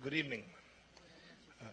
Good evening.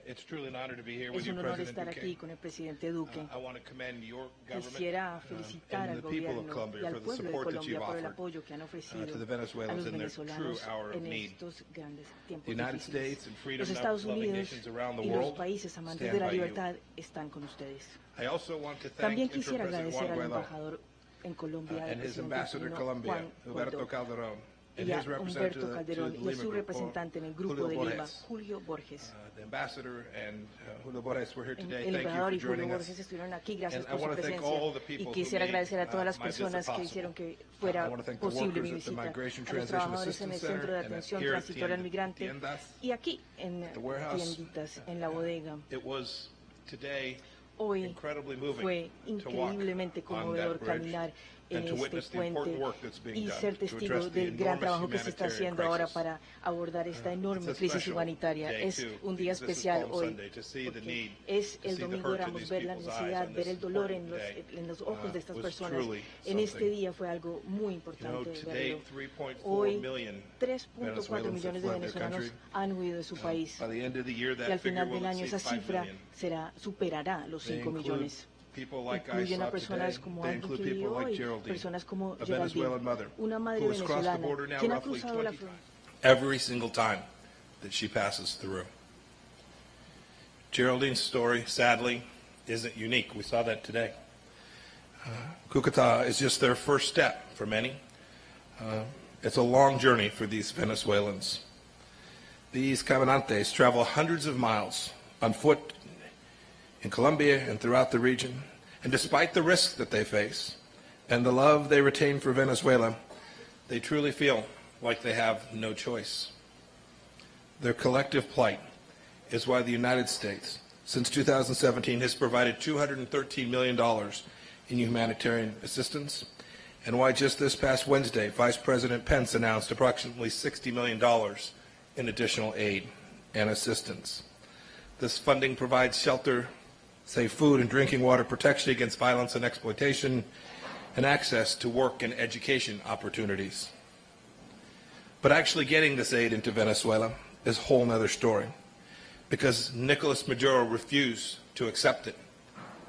It's truly an honor to be here with Es you, un honor President estar aquí Duque. con el presidente Duque. I want to commend your government Quisiera felicitar and al the people of gobierno Colombia y al for the pueblo de support that you've Colombia por el offered apoyo que han ofrecido to the a Venezuelans los in their true venezolanos hour of en need. estos grandes The tiempos United difíciles. States and Los Estados freedom-loving Unidos nations around the y los world países amantes stand de la by you. libertad están con ustedes. I also want to thank También quisiera Inter-President agradecer Juan al Guaidó embajador en Colombia, el and his presidente ambassador to interino Colombia, Juan Humberto Guaidó, Calderón, and y a his representative Humberto to Calderón the y a Lima su Group, representante en el grupo Julio de Lima, Borges. Julio Borges. The ambassador and Julio Borges were here today. El Thank you embajador for y Julio joining Borges us. estuvieron aquí, gracias And I por su want to thank presencia. all the Y people quisiera who made, agradecer a todas las my visit personas que possible. hicieron que I fuera want to thank the posible mi workers at the visita, Migration a los Transition trabajadores en el Assistance Centro de Center and Atención here at Transitoria al Migrante Tiendas, y aquí en the warehouse. tienditas, en la bodega. It was today Hoy incredibly moving fue to walk increíblemente on conmovedor that bridge caminar en and to este witness the important puente work that's being y done ser to testigo address the del gran enormous trabajo que se está humanitarian haciendo ahora crisis. para abordar esta enorme It's a crisis special humanitaria. day, Es too, un día because this is especial Palm hoy, Sunday, to see the porque need, es to el see the domingo hurt in éramos these ver la people's necesidad, eyes on ver el this dolor important day, en los ojos de estas was personas. truly En este something. día fue algo muy You know, importante today verlo. 3.4 Hoy million 3.4 Venezuelans millones de have fled their venezolanos country. han huido de su país. By the end of the year, Y that al figure final will del año esa exceed 5 cifra million. superará los They 5 include millones. people like I Incluyen saw a personas today. como They alguien include que people vivió like hoy, Geraldine, personas como a Venezuelan mother, Geraldine, una madre who has crossed the venezolana, border now quien ha roughly cruzado la 20 frontera. every single time that she passes through. Geraldine's story, sadly, isn't unique. We saw that today. Cucuta is just their first step for many. It's a long journey for these Venezuelans. These caminantes travel hundreds of miles on foot in Colombia and throughout the region, and despite the risks that they face and the love they retain for Venezuela, they truly feel like they have no choice. Their collective plight is why the United States, since 2017, has provided $213 million in humanitarian assistance, and why just this past Wednesday, Vice President Pence announced approximately $60 million in additional aid and assistance. This funding provides shelter, safe food and drinking water, protection against violence and exploitation, and access to work and education opportunities. But actually getting this aid into Venezuela is a whole other story, because Nicolas Maduro refused to accept it.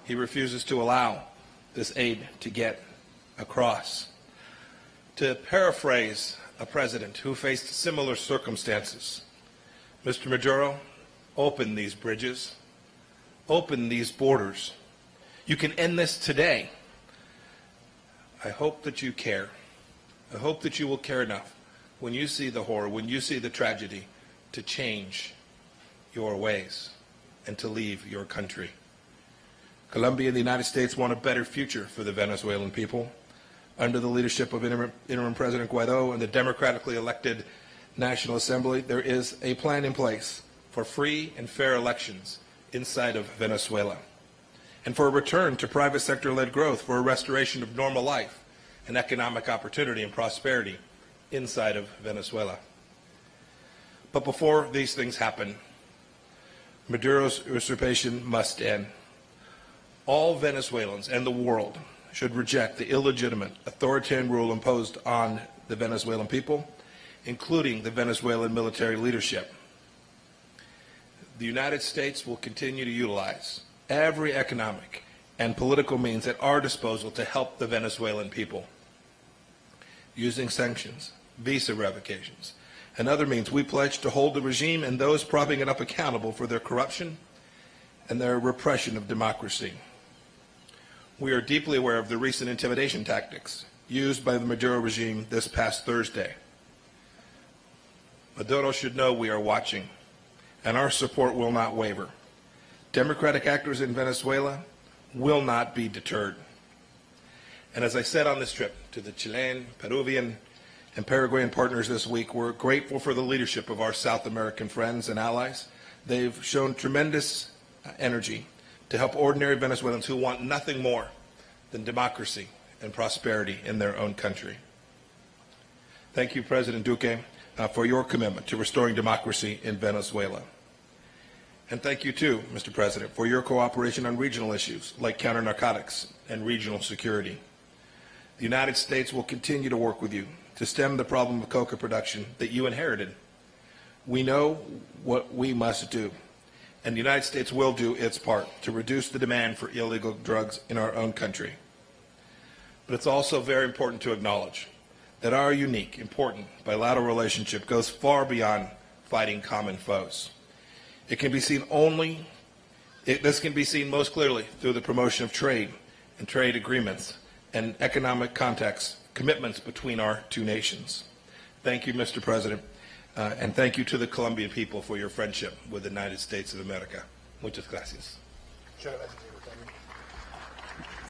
He refuses to allow this aid to get across. To paraphrase a president who faced similar circumstances, Mr. Maduro, open these bridges, open these borders. You can end this today. I hope that you care. I hope that you will care enough when you see the horror, when you see the tragedy, to change your ways and to leave your country. Colombia and the United States want a better future for the Venezuelan people. Under the leadership of Interim President Guaidó and the democratically elected National Assembly, there is a plan in place for free and fair elections inside of Venezuela, and for a return to private sector-led growth, for a restoration of normal life and economic opportunity and prosperity inside of Venezuela. But before these things happen, Maduro's usurpation must end. All Venezuelans and the world should reject the illegitimate authoritarian rule imposed on the Venezuelan people, including the Venezuelan military leadership. The United States will continue to utilize every economic and political means at our disposal to help the Venezuelan people. Using sanctions, visa revocations, and other means, we pledge to hold the regime and those propping it up accountable for their corruption and their repression of democracy. We are deeply aware of the recent intimidation tactics used by the Maduro regime this past Thursday. Maduro should know we are watching, and our support will not waver. Democratic actors in Venezuela will not be deterred. And as I said on this trip to the Chilean, Peruvian, and Paraguayan partners this week, we're grateful for the leadership of our South American friends and allies. They've shown tremendous energy to help ordinary Venezuelans who want nothing more than democracy and prosperity in their own country. Thank you, President Duque, for your commitment to restoring democracy in Venezuela. And thank you, too, Mr. President, for your cooperation on regional issues like counter-narcotics and regional security. The United States will continue to work with you to stem the problem of coca production that you inherited We know what we must do, and the United States will do its part to reduce the demand for illegal drugs in our own country. But it's also very important to acknowledge that our unique, important bilateral relationship goes far beyond fighting common foes. This can be seen most clearly through the promotion of trade and trade agreements and economic contacts, commitments between our two nations. Thank you, Mr. President, and thank you to the Colombian people for your friendship with the United States of America. Muchas gracias. Muchas gracias, secretario.